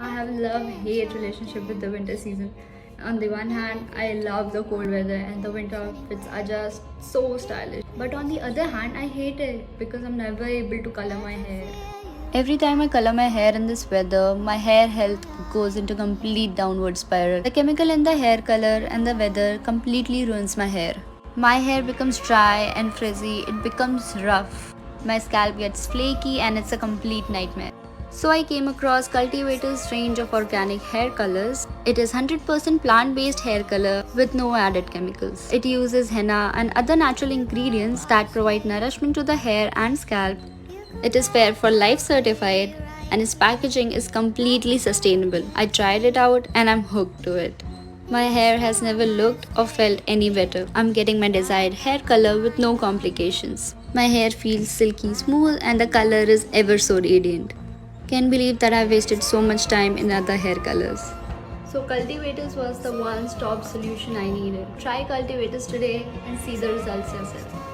I have love-hate relationship with the winter season. On the one hand, I love the cold weather and the winter outfits are just so stylish. But on the other hand, I hate it because I'm never able to color my hair. Every time I color my hair in this weather, my hair health goes into complete downward spiral. The chemical in the hair color and the weather completely ruins my hair. My hair becomes dry and frizzy, it becomes rough. My scalp gets flaky and it's a complete nightmare. So I came across Cultivators range of organic hair colors. It is 100% plant-based hair color with no added chemicals. It uses henna and other natural ingredients that provide nourishment to the hair and scalp. It is Fair for Life certified and its packaging is completely sustainable. I tried it out and I'm hooked to it. My hair has never looked or felt any better. I'm getting my desired hair color with no complications. My hair feels silky smooth and the color is ever so radiant. Can't believe that I wasted so much time in other hair colors. So Cultivators was the one-stop solution I needed. Try Cultivators today and see the results yourself.